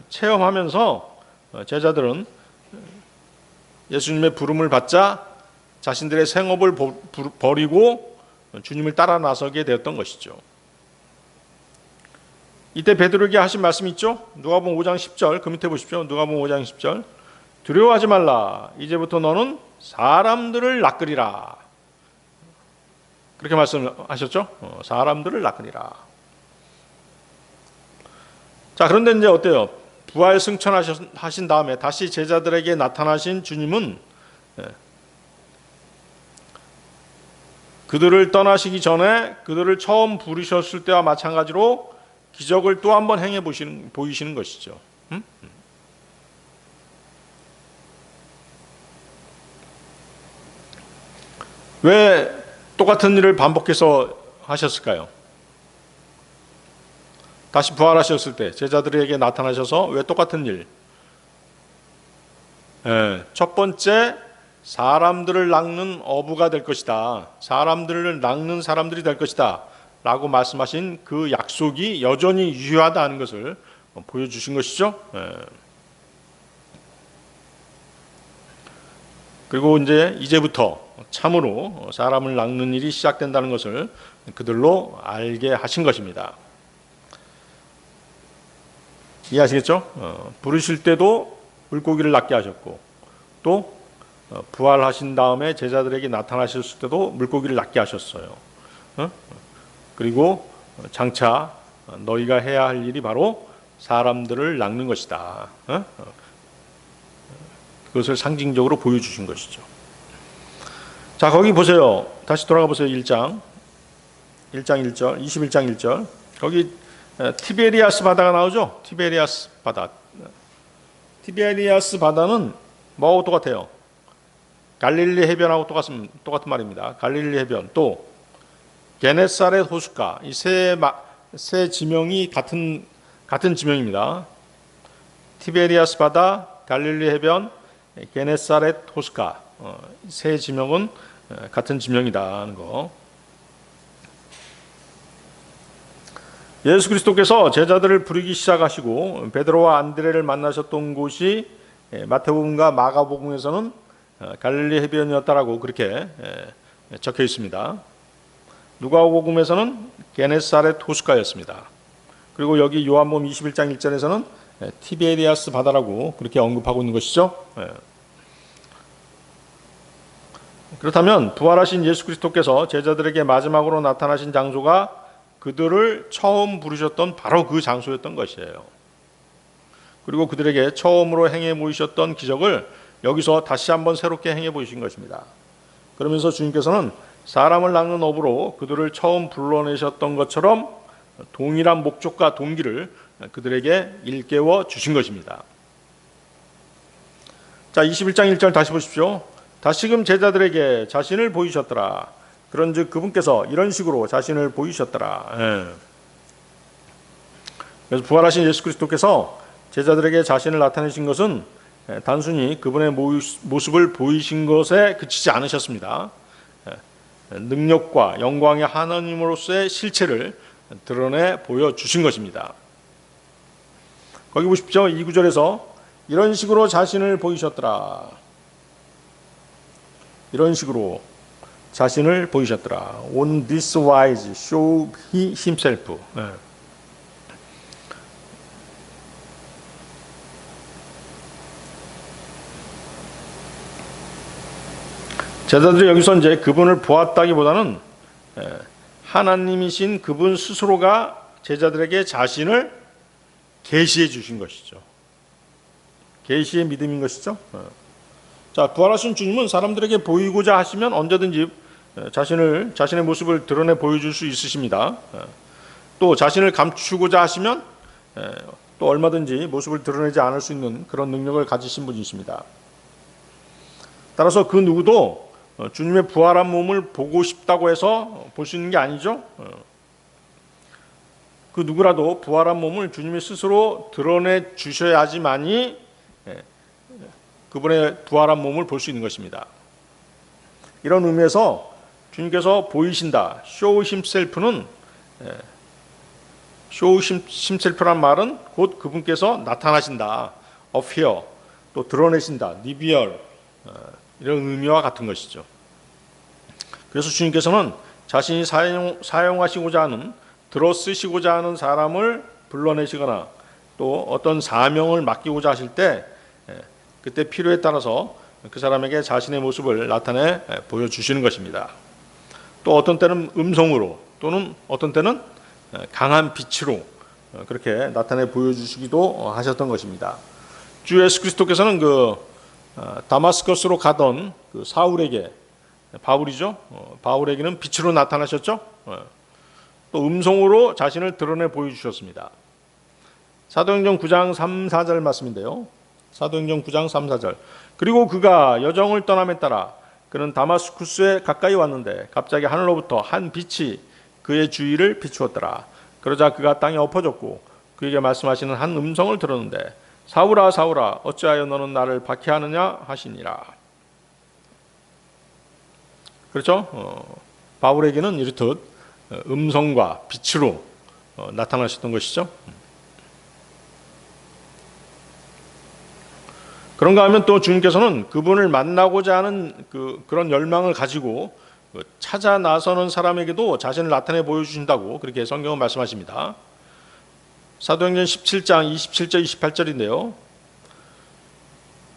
체험하면서 제자들은 예수님의 부름을 받자 자신들의 생업을 버리고 주님을 따라 나서게 되었던 것이죠. 이때 베드로에게 하신 말씀이 있죠. 누가복음 5장 10절, 그 밑에 보십시오. 누가복음 5장 10절. 두려워하지 말라. 이제부터 너는 사람들을 낚으리라. 그렇게 말씀하셨죠. 사람들을 낚으리라. 자, 그런데 이제 어때요? 부활 승천하신 다음에 다시 제자들에게 나타나신 주님은 그들을 떠나시기 전에 그들을 처음 부르셨을 때와 마찬가지로 기적을 또 한 번 행해 보이시는 것이죠. 왜 똑같은 일을 반복해서 하셨을까요? 다시 부활하셨을 때 제자들에게 나타나셔서 왜 똑같은 일? 첫 번째, 사람들을 낚는 어부가 될 것이다. 사람들을 낚는 사람들이 될 것이다. 라고 말씀하신 그 약속이 여전히 유효하다는 것을 보여주신 것이죠. 그리고 이제부터 참으로 사람을 낚는 일이 시작된다는 것을 그들로 알게 하신 것입니다. 이해하시겠죠? 부르실 때도 물고기를 낚게 하셨고 또 부활하신 다음에 제자들에게 나타나셨을 때도 물고기를 낫게 하셨어요. 그리고 장차 너희가 해야 할 일이 바로 사람들을 낚는 것이다. 그것을 상징적으로 보여주신 것이죠. 자, 거기 보세요. 다시 돌아가 보세요. 1장 1절, 21장 1절. 거기 티베리아스 바다가 나오죠. 티베리아스 바다. 티베리아스 바다는 뭐하고 똑같아요? 갈릴리 해변하고 똑같은 말입니다. 갈릴리 해변, 또 게네사렛 호숫가, 이 세 지명이 같은 지명입니다. 티베리아스 바다, 갈릴리 해변, 게네사렛 호숫가, 세 지명은 같은 지명이다 하는 거. 예수 그리스도께서 제자들을 부르기 시작하시고 베드로와 안드레를 만나셨던 곳이 마태복음과 마가복음에서는 갈릴리 해변이었다라고 그렇게 적혀 있습니다. 누가복음에서는 게네사렛 호숫가였습니다. 그리고 여기 요한복음 21장 1절에서는 티베리아스 바다라고 그렇게 언급하고 있는 것이죠. 그렇다면 부활하신 예수 그리스도께서 제자들에게 마지막으로 나타나신 장소가 그들을 처음 부르셨던 바로 그 장소였던 것이에요. 그리고 그들에게 처음으로 행해 보이셨던 기적을 여기서 다시 한번 새롭게 행해 보이신 것입니다. 그러면서 주님께서는 사람을 낚는 업으로 그들을 처음 불러내셨던 것처럼 동일한 목적과 동기를 그들에게 일깨워 주신 것입니다. 자, 21장 1절 다시 보십시오. 다시금 제자들에게 자신을 보이셨더라. 그런즉 그분께서 이런 식으로 자신을 보이셨더라. 그래서 부활하신 예수 그리스도께서 제자들에게 자신을 나타내신 것은 단순히 그분의 모습을 보이신 것에 그치지 않으셨습니다. 능력과 영광의 하나님으로서의 실체를 드러내 보여주신 것입니다. 거기 보십시오. 2구절에서 이런 식으로 자신을 보이셨더라. 이런 식으로 자신을 보이셨더라. On this wise show he himself. 제자들이 여기서 이제 그분을 보았다기보다는 하나님이신 그분 스스로가 제자들에게 자신을 계시해 주신 것이죠. 계시의 믿음인 것이죠. 자, 부활하신 주님은 사람들에게 보이고자 하시면 언제든지 자신의 모습을 드러내 보여줄 수 있으십니다. 또 자신을 감추고자 하시면 또 얼마든지 모습을 드러내지 않을 수 있는 그런 능력을 가지신 분이십니다. 따라서 그 누구도 주님의 부활한 몸을 보고 싶다고 해서 볼 수 있는 게 아니죠. 그 누구라도 부활한 몸을 주님이 스스로 드러내 주셔야지만이 그분의 부활한 몸을 볼 수 있는 것입니다. 이런 의미에서 주님께서 보이신다, show himself는 show himself란 말은 곧 그분께서 나타나신다, appear, 또 드러내신다, reveal, 이런 의미와 같은 것이죠. 그래서 주님께서는 자신이 사용하시고자 하는, 들어 쓰시고자 하는 사람을 불러내시거나 또 어떤 사명을 맡기고자 하실 때 그때 필요에 따라서 그 사람에게 자신의 모습을 나타내 보여주시는 것입니다. 또 어떤 때는 음성으로, 또는 어떤 때는 강한 빛으로 그렇게 나타내 보여주시기도 하셨던 것입니다. 주 예수 그리스도께서는 다마스커스로 가던 그 사울에게, 바울이죠. 바울에게는 빛으로 나타나셨죠. 또 음성으로 자신을 드러내 보여주셨습니다. 사도행전 9장 3, 4절 말씀인데요. 사도행전 9장 3, 4절. 그리고 그가 여정을 떠남에 따라 그는 다마스쿠스에 가까이 왔는데 갑자기 하늘로부터 한 빛이 그의 주위를 비추었더라. 그러자 그가 땅에 엎어졌고 그에게 말씀하시는 한 음성을 들었는데 사울아 사울아 어찌하여 너는 나를 박해하느냐 하시니라. 그렇죠? 바울에게는 이렇듯 음성과 빛으로 나타나셨던 것이죠. 그런가 하면 또 주님께서는 그분을 만나고자 하는 그런 열망을 가지고 찾아 나서는 사람에게도 자신을 나타내 보여주신다고 그렇게 성경은 말씀하십니다. 사도행전 17장 27절 28절인데요.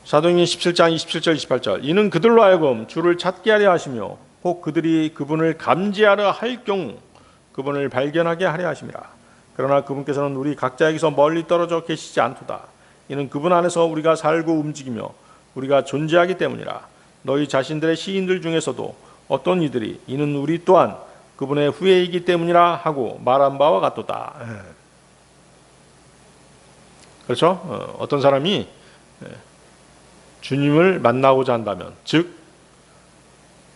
사도행전 17장 27절 28절 이는 그들로 하여금 주를 찾게 하려 하시며 혹 그들이 그분을 감지하려 할 경우 그분을 발견하게 하려 하심이라. 그러나 그분께서는 우리 각자에게서 멀리 떨어져 계시지 않도다. 이는 그분 안에서 우리가 살고 움직이며 우리가 존재하기 때문이라. 너희 자신들의 시인들 중에서도 어떤 이들이 이는 우리 또한 그분의 후예이기 때문이라 하고 말한 바와 같도다. 그렇죠? 어떤 사람이 주님을 만나고자 한다면, 즉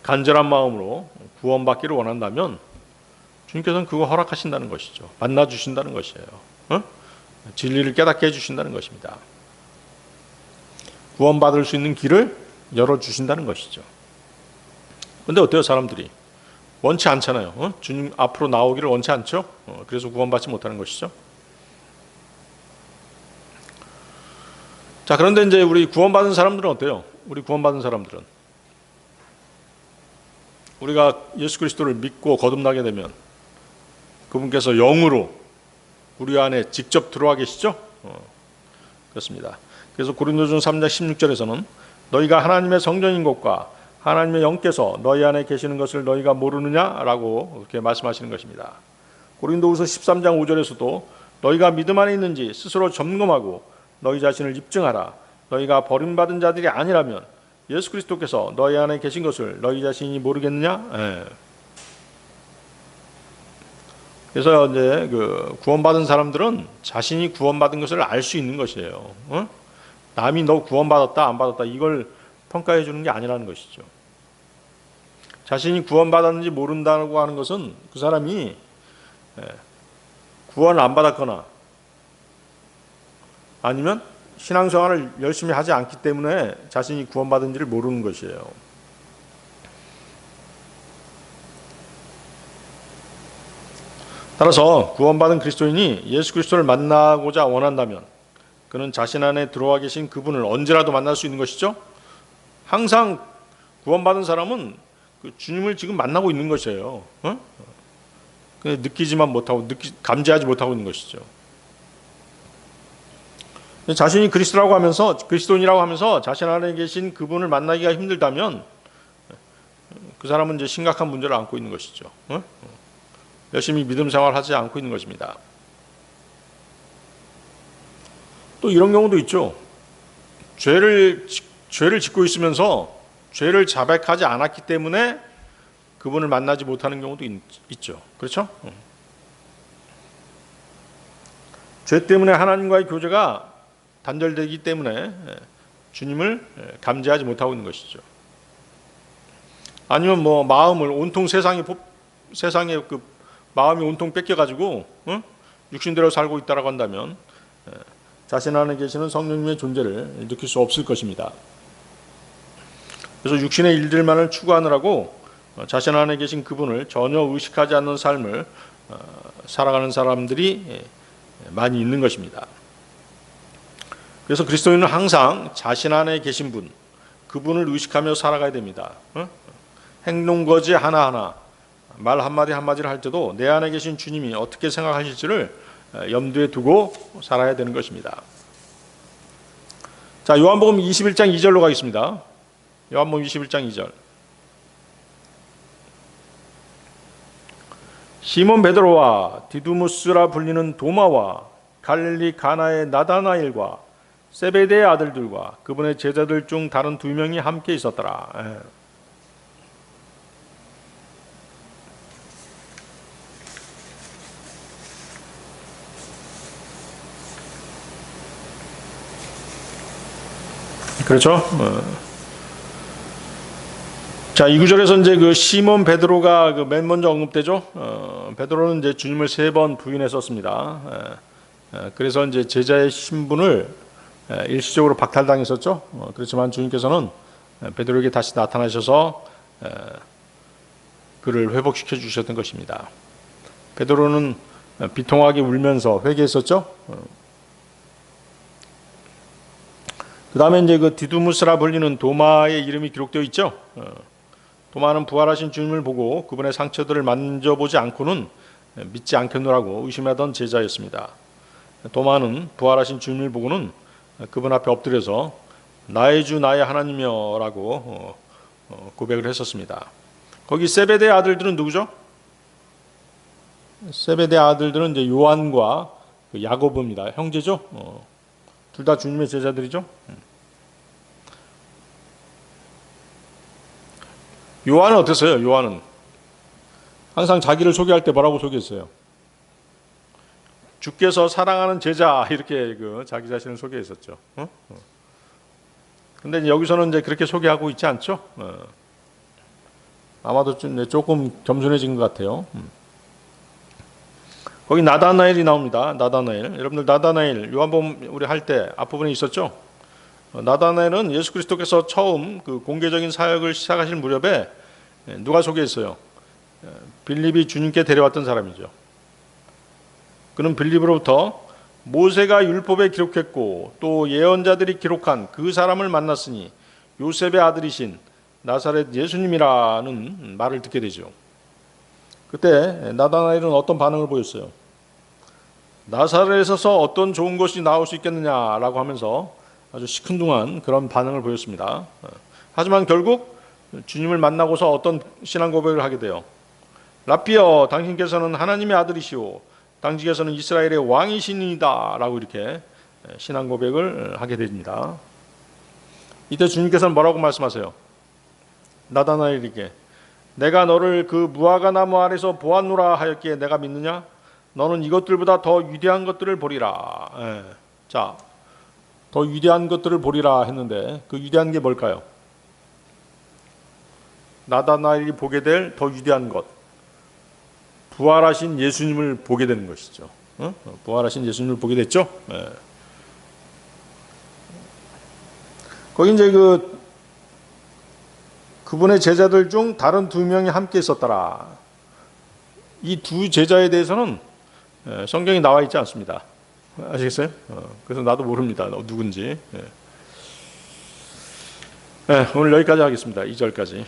간절한 마음으로 구원받기를 원한다면 주님께서는 그거 허락하신다는 것이죠. 만나 주신다는 것이에요. 진리를 깨닫게 해주신다는 것입니다. 구원받을 수 있는 길을 열어주신다는 것이죠. 그런데 어때요? 사람들이 원치 않잖아요. 주님 앞으로 나오기를 원치 않죠. 그래서 구원받지 못하는 것이죠. 자, 그런데 이제 우리 구원받은 사람들은 어때요? 우리 구원받은 사람들은 우리가 예수 그리스도를 믿고 거듭나게 되면 그분께서 영으로 우리 안에 직접 들어와 계시죠? 그렇습니다. 그래서 고린도전 3장 16절에서는 너희가 하나님의 성전인 것과 하나님의 영께서 너희 안에 계시는 것을 너희가 모르느냐라고 그렇게 말씀하시는 것입니다. 고린도후서 13장 5절에서도 너희가 믿음 안에 있는지 스스로 점검하고 너희 자신을 입증하라. 너희가 버림받은 자들이 아니라면 예수 그리스도께서 너희 안에 계신 것을 너희 자신이 모르겠느냐? 그래서 이제 그 구원받은 사람들은 자신이 구원받은 것을 알 수 있는 것이에요. 남이 너 구원받았다 안 받았다 이걸 평가해 주는 게 아니라는 것이죠. 자신이 구원받았는지 모른다고 하는 것은 그 사람이 구원을 안 받았거나 아니면 신앙생활을 열심히 하지 않기 때문에 자신이 구원받은지를 모르는 것이에요. 따라서 구원받은 그리스도인이 예수 그리스도를 만나고자 원한다면 그는 자신 안에 들어와 계신 그분을 언제라도 만날 수 있는 것이죠. 항상 구원받은 사람은 그 주님을 지금 만나고 있는 것이에요. 느끼지만 못하고 감지하지 못하고 있는 것이죠. 자신이 그리스도라고 하면서 그리스도인이라고 하면서 자신 안에 계신 그분을 만나기가 힘들다면 그 사람은 이제 심각한 문제를 안고 있는 것이죠. 열심히 믿음 생활하지 않고 있는 것입니다. 또 이런 경우도 있죠. 죄를 짓고 있으면서 죄를 자백하지 않았기 때문에 그분을 만나지 못하는 경우도 있죠. 그렇죠? 죄 때문에 하나님과의 교제가 단절되기 때문에 주님을 감지하지 못하고 있는 것이죠. 아니면 뭐 마음을 온통 세상에 그 마음이 온통 뺏겨가지고 육신대로 살고 있다라고 한다면 자신 안에 계시는 성령님의 존재를 느낄 수 없을 것입니다. 그래서 육신의 일들만을 추구하느라고 자신 안에 계신 그분을 전혀 의식하지 않는 삶을 살아가는 사람들이 많이 있는 것입니다. 그래서 그리스도인은 항상 자신 안에 계신 분, 그분을 의식하며 살아가야 됩니다. 행동거지 하나하나, 말 한마디 한마디를 할 때도 내 안에 계신 주님이 어떻게 생각하실지를 염두에 두고 살아야 되는 것입니다. 자, 요한복음 21장 2절로 가겠습니다. 요한복음 21장 2절. 시몬 베드로와 디두무스라 불리는 도마와 갈릴리 가나의 나다나엘과 세베대의 아들들과 그분의 제자들 중 다른 2명이 함께 있었더라. 그렇죠? 자, 이 구절에서 이제 그 시몬 베드로가 그 맨 먼저 언급되죠. 베드로는 이제 주님을 3번 부인했었습니다. 그래서 이제 제자의 신분을 일시적으로 박탈당했었죠. 그렇지만 주님께서는 베드로에게 다시 나타나셔서 그를 회복시켜 주셨던 것입니다. 베드로는 비통하게 울면서 회개했었죠. 그 다음에 이제 그 디두무스라 불리는 도마의 이름이 기록되어 있죠. 도마는 부활하신 주님을 보고 그분의 상처들을 만져보지 않고는 믿지 않겠노라고 의심하던 제자였습니다. 도마는 부활하신 주님을 보고는 그분 앞에 엎드려서 나의 주 나의 하나님이여라고 고백을 했었습니다. 거기 세베대 아들들은 누구죠? 세베대 아들들은 이제 요한과 야고보입니다. 형제죠? 둘 다 주님의 제자들이죠? 요한은 어땠어요? 요한은 항상 자기를 소개할 때 뭐라고 소개했어요? 주께서 사랑하는 제자 이렇게 자기 자신을 소개했었죠. 근데 여기서는 이제 그렇게 소개하고 있지 않죠? 아마도 조금 겸손해진 것 같아요. 거기 나다나엘이 나옵니다. 나다나엘. 여러분들 나다나엘 요한복음 우리 할 때 앞부분에 있었죠? 나다나엘은 예수 그리스도께서 처음 그 공개적인 사역을 시작하실 무렵에 누가 소개했어요? 빌립이 주님께 데려왔던 사람이죠. 그는 빌립으로부터 모세가 율법에 기록했고 또 예언자들이 기록한 그 사람을 만났으니 요셉의 아들이신 나사렛 예수님이라는 말을 듣게 되죠. 그때 나다나엘은 어떤 반응을 보였어요? 나사렛에서 어떤 좋은 것이 나올 수 있겠느냐라고 하면서 아주 시큰둥한 그런 반응을 보였습니다. 하지만 결국 주님을 만나고서 어떤 신앙 고백을 하게 돼요. 라피여, 당신께서는 하나님의 아들이시오, 당신께서는 이스라엘의 왕이시니이다 라고 이렇게 신앙 고백을 하게 됩니다. 이때 주님께서는 뭐라고 말씀하세요? 나다나엘에게 내가 너를 그 무화과 나무 아래서 보았노라 하였기에 내가 믿느냐? 너는 이것들보다 더 위대한 것들을 보리라. 자, 더 위대한 것들을 보리라 했는데 그 위대한 게 뭘까요? 나다나엘이 보게 될 더 위대한 것, 부활하신 예수님을 보게 되는 것이죠. 부활하신 예수님을 보게 됐죠. 거기 이제 그분의 제자들 중 다른 두 명이 함께 있었더라. 이 두 제자에 대해서는 성경이 나와 있지 않습니다. 아시겠어요? 그래서 나도 모릅니다. 누군지. 오늘 여기까지 하겠습니다. 2절까지.